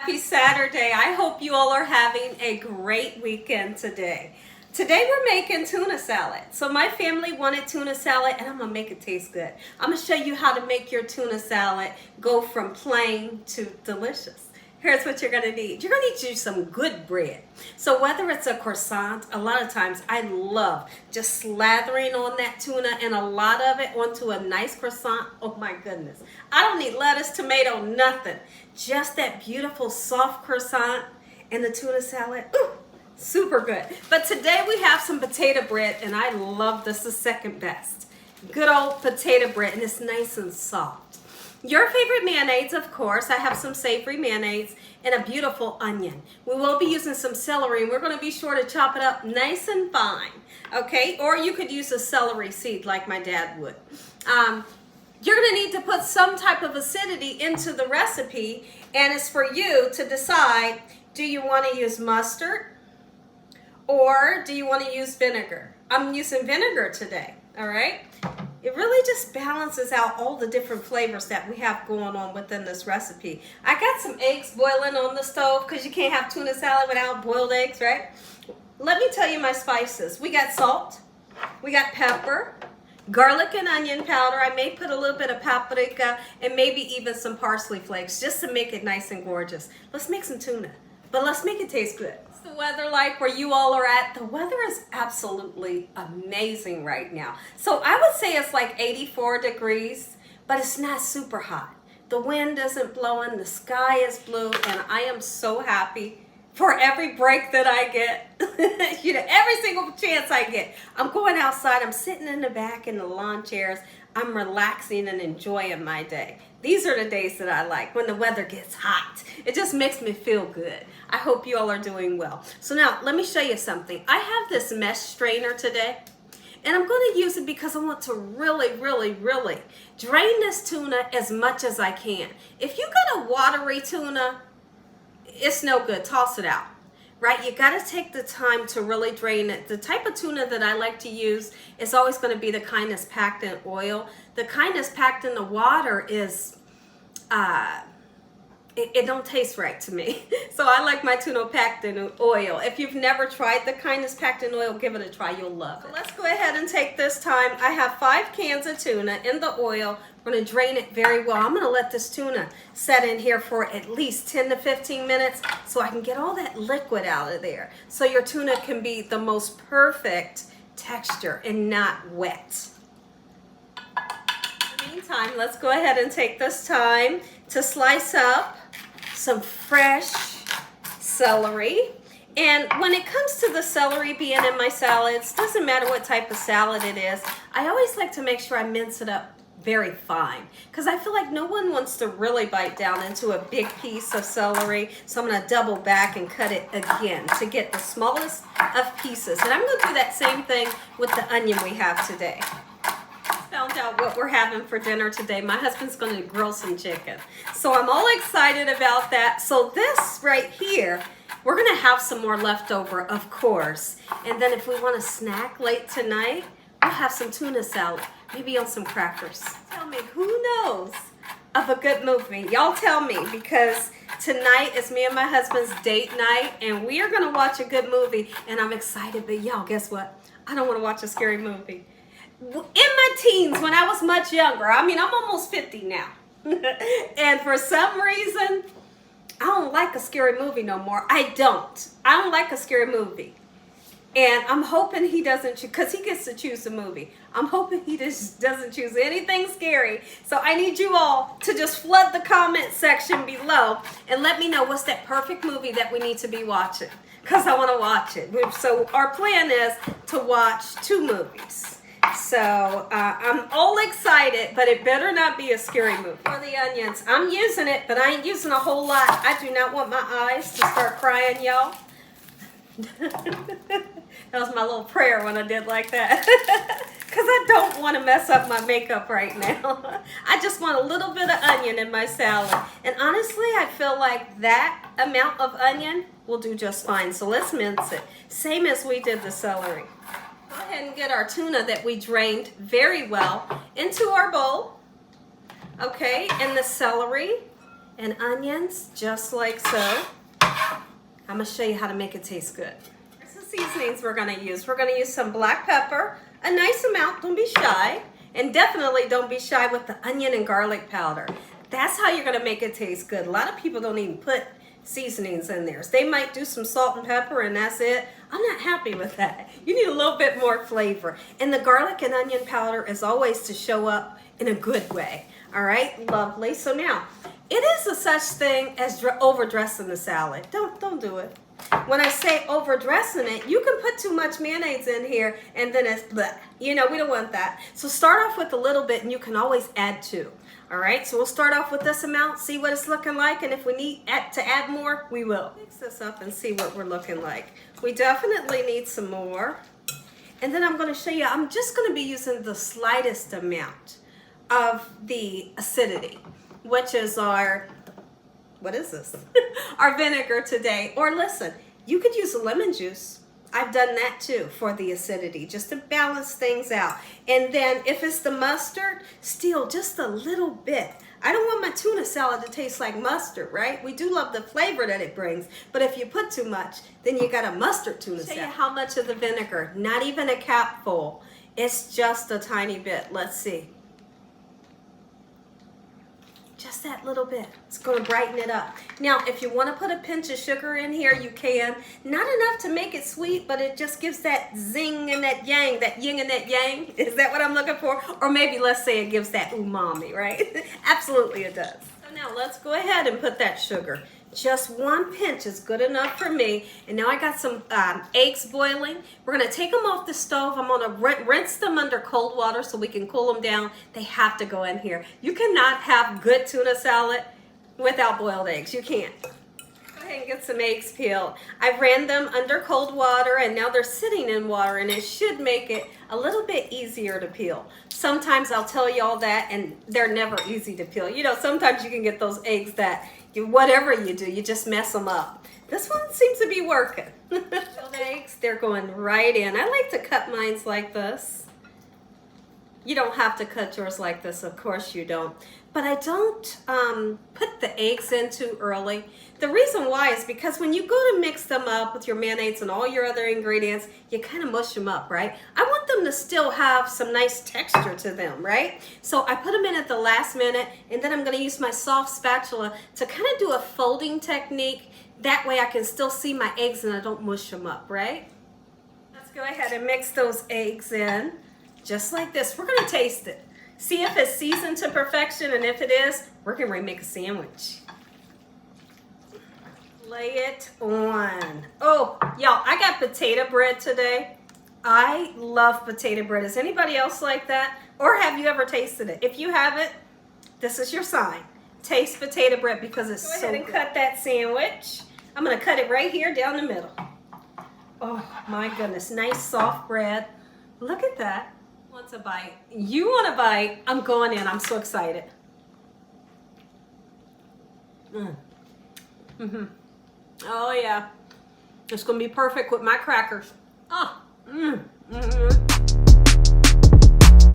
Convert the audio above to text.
Happy Saturday. I hope you all are having a great weekend today. Today we're making tuna salad. So my family wanted tuna salad and I'm gonna make it taste good. I'm gonna show you how to make your tuna salad go from plain to delicious. Here's what you're gonna need. You're gonna need you some good bread. So whether it's a croissant, a lot of times I love just slathering on that tuna and a lot of it onto a nice croissant. Oh my goodness. I don't need lettuce, tomato, nothing. Just that beautiful soft croissant and the tuna salad. Ooh, super good. But today we have some potato bread and I love this, the second best. Good old potato bread and it's nice and soft. Your favorite mayonnaise, of course. I have some savory mayonnaise and a beautiful onion. We will be using some celery and we're going to be sure to chop it up nice and fine. Okay? Or you could use a celery seed like my dad would. You're going to need to put some type of acidity into the recipe, and it's for you to decide, do you want to use mustard or do you want to use vinegar? I'm using vinegar today, all right? It really just balances out all the different flavors that we have going on within this recipe. I got some eggs boiling on the stove because you can't have tuna salad without boiled eggs, right? Let me tell you my spices. We got salt, we got pepper, garlic and onion powder. I may put a little bit of paprika and maybe even some parsley flakes just to make it nice and gorgeous. Let's make some tuna, but let's make it taste good. What's the weather like where you all are at? The weather is absolutely amazing right now. So I would say it's like 84 degrees, but it's not super hot. The wind isn't blowing, the sky is blue, and I am so happy for every break that I get. You know, every single chance I get. I'm going outside, I'm sitting in the back in the lawn chairs, I'm relaxing and enjoying my day. These are the days that I like, when the weather gets hot. It just makes me feel good. I hope you all are doing well. So now, let me show you something. I have this mesh strainer today, and I'm going to use it because I want to really drain this tuna as much as I can. If you got a watery tuna, it's no good. Toss it out. Right? You got to take the time to really drain it. The type of tuna that I like to use is always going to be the kind that's packed in oil. The kind that's packed in the water is, it don't taste right to me. So I like my tuna packed in oil. If you've never tried the kind that's packed in oil, give it a try. You'll love it. So let's go ahead and take this time. I have 5 cans of tuna in the oil. I'm going to drain it very well. I'm going to let this tuna set in here for at least 10 to 15 minutes so I can get all that liquid out of there. So your tuna can be the most perfect texture and not wet. In the meantime, let's go ahead and take this time to slice up some fresh celery. And when it comes to the celery being in my salads, doesn't matter what type of salad it is, I always like to make sure I mince it up very fine, because I feel like no one wants to really bite down into a big piece of celery. So I'm going to double back and cut it again to get the smallest of pieces. And I'm going to do that same thing with the onion we have today. Found out what we're having for dinner today. My husband's going to grill some chicken, so I'm all excited about that. So this right here, we're going to have some more leftover, of course, and then if we want a snack late tonight, we'll have some tuna salad, maybe on some crackers. Tell me, who knows of a good movie? Y'all tell me, because tonight is me and my husband's date night, and we are going to watch a good movie, and I'm excited. But y'all, guess what? I don't want to watch a scary movie. In my teens, when I was much younger, I mean, I'm almost 50 now, and for some reason, I don't like a scary movie no more. I don't like a scary movie. And I'm hoping he doesn't, because he gets to choose a movie. I'm hoping he just doesn't choose anything scary. So I need you all to just flood the comment section below and let me know what's that perfect movie that we need to be watching, because I want to watch it. So our plan is to watch 2 movies. So I'm all excited, but it better not be a scary movie. For the onions, I'm using it, but I ain't using a whole lot. I do not want my eyes to start crying, y'all. That was my little prayer when I did like that. Because I don't want to mess up my makeup right now. I just want a little bit of onion in my salad. And honestly, I feel like that amount of onion will do just fine. So let's mince it. Same as we did the celery. Go ahead and get our tuna that we drained very well into our bowl. Okay, and the celery and onions, just like so. I'm gonna show you how to make it taste good. Here's the seasonings we're gonna use. We're gonna use some black pepper, a nice amount, don't be shy. And definitely don't be shy with the onion and garlic powder. That's how you're gonna make it taste good. A lot of people don't even put seasonings in theirs. They might do some salt and pepper and that's it. I'm not happy with that. You need a little bit more flavor. And the garlic and onion powder is always to show up in a good way. All right, lovely. So now, it is a such thing as overdressing the salad. Don't do it. When I say overdressing it, you can put too much mayonnaise in here and then it's bleh. You know, we don't want that. So start off with a little bit and you can always add to. All right, so we'll start off with this amount, see what it's looking like, and if we need to add more, we will. Mix this up and see what we're looking like. We definitely need some more. And then I'm gonna show you, I'm just gonna be using the slightest amount of the acidity, which is our, what is this? Our vinegar today. Or listen, you could use lemon juice. I've done that too for the acidity, just to balance things out. And then if it's the mustard, still just a little bit. I don't want my tuna salad to taste like mustard, right? We do love the flavor that it brings, but if you put too much, then you got a mustard tuna salad. I'll show you how much of the vinegar, not even a capful. It's just a tiny bit. Let's see. Just that little bit. It's going to brighten it up. Now, if you want to put a pinch of sugar in here, you can. Not enough to make it sweet, but it just gives that zing and that yang, that yin and that yang. Is that what I'm looking for? Or maybe let's say it gives that umami, right? Absolutely it does. So now let's go ahead and put that sugar. Just one pinch is good enough for me. And now I got some eggs boiling. We're gonna take them off the stove. I'm gonna rinse them under cold water so we can cool them down. They have to go in here. You cannot have good tuna salad without boiled eggs. You can't. Go ahead and get some eggs peeled. I ran them under cold water and now they're sitting in water and it should make it a little bit easier to peel. Sometimes I'll tell you all that and they're never easy to peel. You know, sometimes you can get those eggs that whatever you do, you just mess them up. This one seems to be working. Peeled eggs, they're going right in. I like to cut mine like this. You don't have to cut yours like this, of course you don't. But I don't put the eggs in too early. The reason why is because when you go to mix them up with your mayonnaise and all your other ingredients, you kind of mush them up, right? I want them to still have some nice texture to them, right? So I put them in at the last minute, and then I'm gonna use my soft spatula to kind of do a folding technique. That way I can still see my eggs and I don't mush them up, right? Let's go ahead and mix those eggs in, just like this. We're gonna taste it. See if it's seasoned to perfection, and if it is, we're gonna make a sandwich. Lay it on. Oh, y'all, I got potato bread today. I love potato bread. Is anybody else like that? Or have you ever tasted it? If you haven't, this is your sign. Taste potato bread because it's so good. Go ahead and cut that sandwich. I'm gonna cut it right here down the middle. Oh my goodness, nice soft bread. Look at that. Wants a bite. You want a bite? I'm going in. I'm so excited. Oh yeah, it's gonna be perfect with my crackers. Oh,